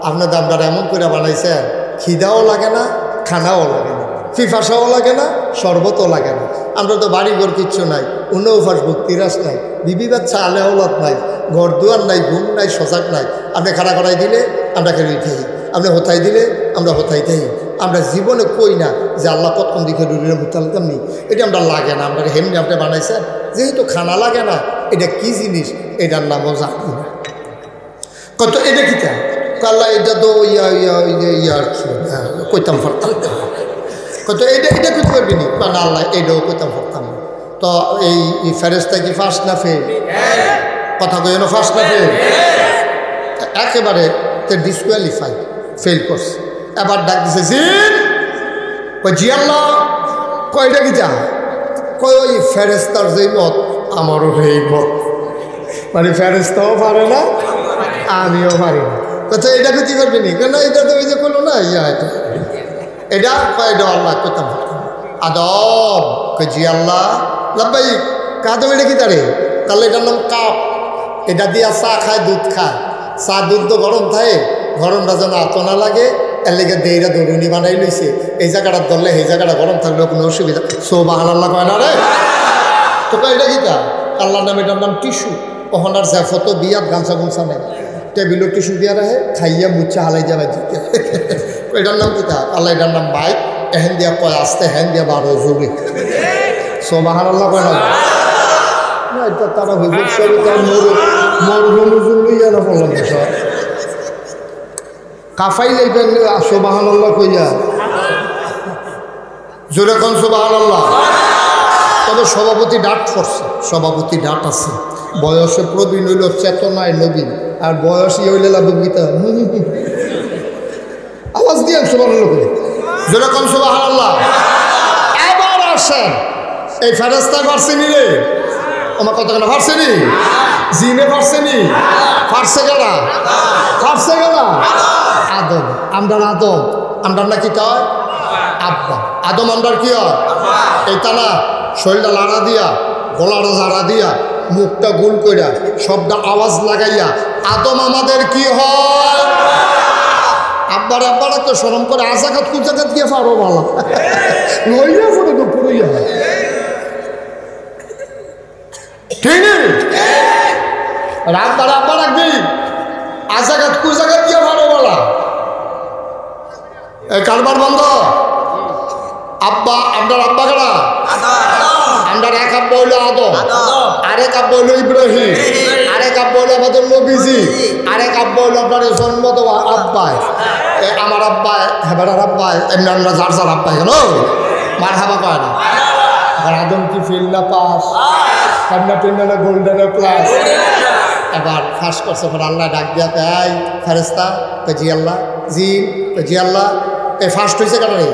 আপনার দামদার এমন করে বানাইছেন খিদাও লাগে না খানাও লাগে না ফিফাসাও লাগে না শরবতও লাগে না আমরা তো বাড়িঘর কিচ্ছু নাই উন্নফাস ভক্তিরাস নাই বিবি বাচ্চা আলে হলত নাই ঘর দুয়ার নাই ঘুম নাই সজাগ নাই আপনি খাড়া করাই দিলে আমরা খেলে উঠেই আপনি হোথাই দিলে আমরা হোথাই দেই আমরা জীবনে কই না যে আল্লাহ প্রথম দিকে রুলির ভুতালতাম নি এটা আমরা লাগে না আমরা হেমনি আপনি বানাইছেন যেহেতু খানা লাগে না এটা কি জিনিস এটার নামও জানি না কত এটা কি তা আল্লাহ এটা তো ইয়ার কইতাম ফারতাম কত এটা কইতে পারবি নি না আল্লাহ এটাও কইতাম ফারতাম তো এই ফেরেশতা কি ফার্স্ট না ফেল কথা কই না ফার্স্ট না ফেল একেবারে তে ডিসকোয়ালিফাই ফেল করছে এবার ডাক দিছে জিন কই জি আল্লাহ কয়টা কি যা কই ওই ফেরেশতার যেই মত আমারও সেই মত মানে ফেরেশতাও পারে না আমিও পারি না কথা এটা কি করবি নি কেন এটা তো ওই যে কোনো না এটা কয়টা আল্লাহ কইতাম আদম কই জি আল্লাহ লাব্বাই কাদম এটা কি তারে তাহলে এটার নাম কাপ এটা দিয়া চা খায় দুধ খায় চা দুধ তো গরম থাকে গরমটা যেন আতো না লাগে এর লেগে দেইরা দরুনি বানাই লইছে এই জায়গাটা ধরলে এই জায়গাটা গরম থাকলেও কোনো অসুবিধা সুবহানাল্লাহ কয় না রে তো এটা কি তা আল্লাহর নাম এটার নাম টিস্যু ওখানার জাফত বিয়াত গামছা গুমছা নেই টেবিলও টিস্যু দিয়া রাখে খাইয়া মুচ্ছা হালাই যাবে দিতে এটার নাম কি তা আল্লাহ এটার নাম বাইক এহেন দিয়া কয় আসতে হেন দিয়া 12 জুড়ি সুবহানাল্লাহ কয় না এটা তারা হুজুর শরীফ মরহুম হুজুর লইয়া না বললাম সব কাফাই লাইবেন সুবহানাল্লাহ কইয়া জোরে কোন সুবহানাল্লাহ তবে সভাপতি ডাট করছে সভাপতি ডাট আছে বয়সে প্রবীণ হইল চেতনায় নবীন আর বয়সই হইলে লাভবিতা আওয়াজ দিয়ে সুবহানাল্লাহ কই জোরে কোন সুবহানাল্লাহ এবার আসেন এই ফেরেশতা পারছেনি রে আমার কত কেন পারছেনি জিনে পারছেনি পারছে গেলা পারছে গেলা আদম আমরার আদম আমরার না কি কয় আব্বা আদম আমরার কি হয় এইটা না শরীরটা লাড়া দিয়া গলাটা ঝাড়া দিয়া মুখটা গুল কইরা সবটা আওয়াজ লাগাইয়া আদম আমাদের কি হয় আব্বার আব্বার তো শরম করে আজাকাত কুজাকাত গিয়ে পারো ভালো লইয়া পড়ে তো পড়ইয়া ঠিক আব্বার আব্বার একদিন আজাকাত কুজাকাত গিয়ে পারো বলা এই কারবার বন্ধ আব্বা আপনার আব্বা কারা আমরা এক আব্বা হইল আদম আরেক আব্বা হইল ইব্রাহিম আরেক আব্বা হইল আমাদের নবীজি আরেক আব্বা হইল আপনার জন্ম দেওয়া আব্বাই আমার আব্বাই হেবাটার আব্বাই এমনি আমরা যার যার আব্বাই গেল মার হাবা কয় না আর আদম কি ফিল না পাস কান্না টিন্না গোল্ডেন প্লাস এবার ফার্স্ট করছে আল্লাহ ডাক দিয়া এই ফেরেশতা জি আল্লাহ জি জি আল্লাহ এই ফার্স্ট হয়েছে কেন রে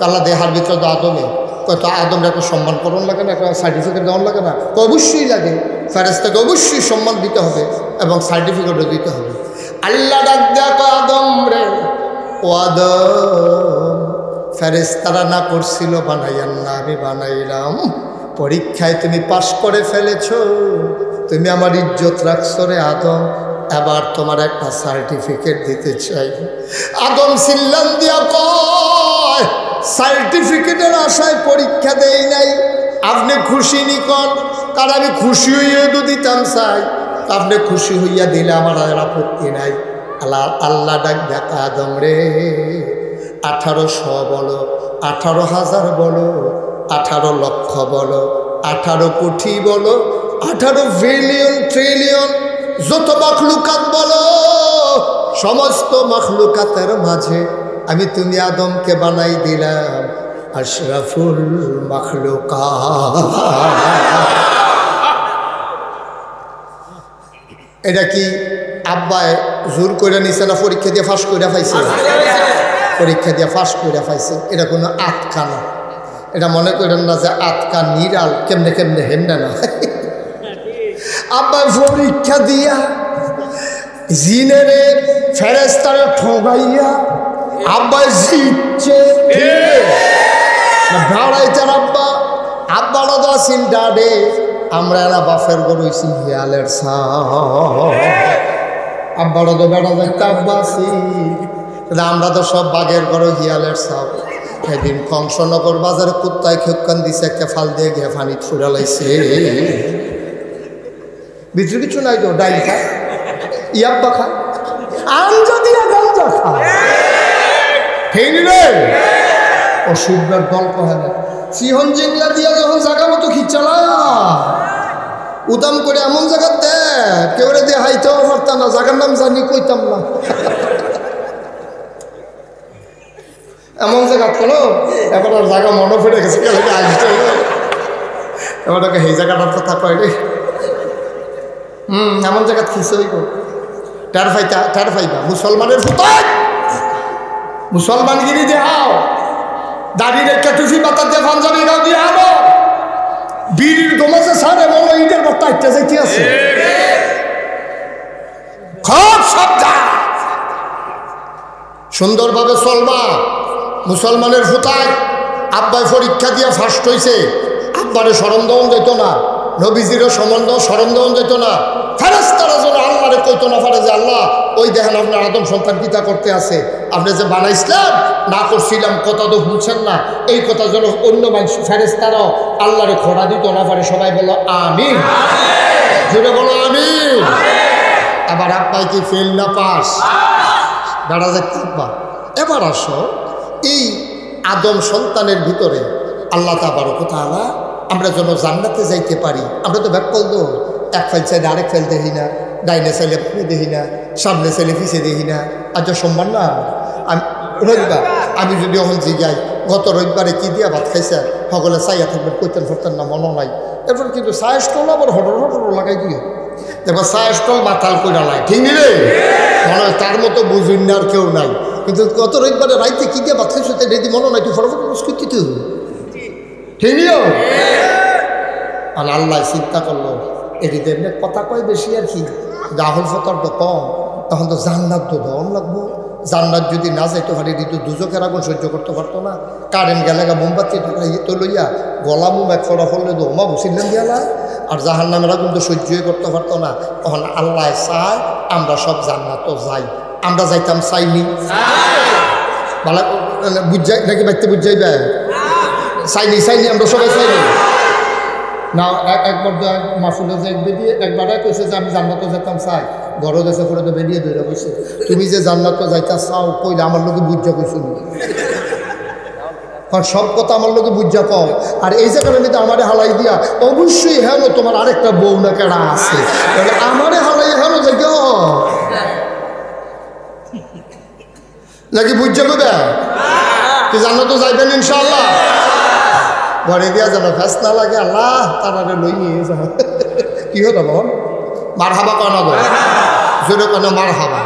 আল্লাহ দেহার ভিতরে তো আদমে কত আদমরা একটা সম্মান করণ লাগে না, একটা সার্টিফিকেট দেওয়ান লাগে না? তো অবশ্যই লাগে। ফেরেশতাকে অবশ্যই সম্মান দিতে হবে এবং সার্টিফিকেটও দিতে হবে। আল্লাহ ডাক দেয়া কয় আদম রে, ও আদম, ফেরেশতারা না করছিল বানাইয়ান না, আমি বানাইলাম। পরীক্ষায় তুমি পাশ করে ফেলেছো, তুমি আমার ইজ্জত রাখছো রে আদম, এবার তোমার একটা সার্টিফিকেট দিতে চাই। আদম সিল্লান দিয়া কয়, সার্টিফিকেটের আশায় পরীক্ষা দেই নাই, আপনি খুশি নিকন, কারণ আমি খুশি হইয়া তো দিতাম চাই, আপনি খুশি হইয়া দিলে আমার আর আপত্তি নাই। আল্লাহ ডাক দেখা আদম রে, 1800 বলো, 18,000 বলো, 18 লক্ষ বলো, 18 কোটি বলো, 18 বিলিয়ন ট্রিলিয়ন যত মাখলুকাত বলো, সমস্ত মাখলুকাতের মাঝে আমি তুমি আদমকে বানাই দিলাম আশরাফুল মাখলুকাত। এটা কি আব্বায় জোর করে নিছে না পরীক্ষা দিয়ে ফাঁস করে পাইছে? পরীক্ষা দিয়ে ফাঁস করে পাইছে। এটা কোনো আটকা না, এটা মনে করেন না যে আটকা নিরাল কেমনে কেমনে হেমনে না। আব্বাই পরীক্ষা দিয়া জিনেরে ফেরেশতারে ঠগাইয়া আব্বাই জিতছে ভাড়াইতার আব্বা, আব্বারা তো আসিন ডাডে, আমরা এরা বাফের গরুইছি হিয়ালের সা, আব্বারা তো বেড়া দেখতে আব্বা আছি, আমরা তো সব বাঘের গরু হিয়ালের সা। সেদিন কংসনগর বাজারে কুত্তায় খেকান দিছে, একটা ফাল দিয়ে গিয়ে ফানি ছুড়া লাইছে, ভিতরে কিছু নাই তো, ডাইল খায়, ইয়াব্বা খায়, আঞ্জা দিয়া গাঞ্জা খায়, ঠিক রে? অসুবিধার দল কহে না, সিহন জিংলা দিয়া যখন জায়গা মতো খিচালা উদাম করে এমন জায়গা দেখ কেউ রে দিয়ে হাইতেও পারতাম না, জায়গার নাম জানি কইতাম না, এমন জায়গা করো। এখন আর জায়গা মনে পড়ে গেছে, এবার সেই জায়গাটার কথা কয় রে, এমন জায়গা খিচই গো, টার ফাইবা মুসলমানের ফুটাই, মুসলমানগিরি দেখাও, দাড়ি রেখা টুফি পাতা দিয়ে পাঞ্জাবি গাও দিয়ে আনো, বিড়ির দমাসে সারে মনে ঈদের বার্তা একটা যাইতে আছে, খুব সাবধান, সুন্দরভাবে চলবা। মুসলমানের ফুটায় আব্বাই পরীক্ষা দিয়ে ফার্স্ট হয়েছে, আব্বারে স্মরণ দেওয়া যেত না, নবীজিরও স্মরণ দেওয়া যেত না, ফেরেশতারা যেন আল্লাহরে কইতো না পারে যে আল্লাহ ওই দেখেন আপনার আদম সন্তান কিতা করতে আছে, আপনি যে বানাইছিলেন না করছিলাম, কথা তো শুনছেন না, এই কথা যেন অন্য মানুষ ফেরেশতারাও আল্লাহরে খোড়া দিত না পারে। সবাই বলো আমিন, জুড়ে বলো আমিন। আবার আব্বাই কি ফেল না পাস? বেড়া যাচ্ছে আব্বা। এবার আসো, এই আদম সন্তানের ভিতরে আল্লাহ তাবারক ওয়া তাআলা আমরা যেন জান্নাতে যাইতে পারি, আমরা তো ব্যাকল দো, এক ফাইল চাইলে আরেক ফাইল দেখি না, ডাইনে চাইলে দেখি না, সামনে চাইলে পিছিয়ে দেখি না, আচ্ছা সম্মান না। আমি রবিবার আমি যদি এখন জিগাই গত রবিবারে কি দিয়া ভাত খাইছে, সকলে চাইয়া থাকবেন, কইতেন ফরতেন না, মনে নাই। এরপর কিন্তু চায়ের স্টল আবার হটর লাগাই দিয়ে, এবার চায়ের স্টল মাতাল কইরা লাই, ঠিক নি রে? মনে হয় তার মতো বুঝুন না আর কেউ নাই, কিন্তু গত রবিবারে রাইতে কি দিয়ে ভাত খাইছে রেডি মনে নাই, তুই ফটাফট করতে ঠিক নিও। আর আল্লাহ চিন্তা করলো এটিতে কথা কয় বেশি আর কি, রাহুল ফতর তো কম, তখন তো জান্নাত তো দম লাগবো, জান্নাত যদি না যাইতে পারে এটি তো দুজকের আগুন সহ্য করতে পারতো না, কারেন্ট গেলে মোমবাতি তো লইয়া গলা মুম এক ফড়া ফললে তো ওমা বসিলেন দিয়ালা, আর জাহান নামের আগুন তো সহ্যই করতে পারতো না। তখন আল্লাহ চায় আমরা সব জান্নাত যাই, আমরা যাইতাম চাইনি, ভালো বুঝাই নাকি বাড়িতে বুঝাইবে, চাইনি আমরা সবাই চাইনি না। একবার মাসুলে যে বেরিয়ে একবার কইছে যে আমি জান্নাত যেতাম চাই, ঘরে গেছে করে তো বেরিয়ে ধরে বসে, তুমি যে জান্নাত যাইতা চাও কইলে আমার লোকে বুঝা কইছিল, কারণ সব কথা আমার লোকে বুঝা কও। আর এই জায়গাটা কিন্তু আমারে হালাই দিয়া অবশ্যই হ্যাঁ তোমার আরেকটা বউ না কেনা আছে, তাহলে আমারে হালাই হ্যাঁ যাই নাকি বুঝা কইবে কি জান্নাত যাইবেন ইনশাআল্লাহ, ঘরে দিয়া যেন ফ্যাস না লাগে, আল্লাহ তারা লই নিয়ে যা কি হতো বল, মার হাবা কেন গো, জোরে কেন মার হাবা।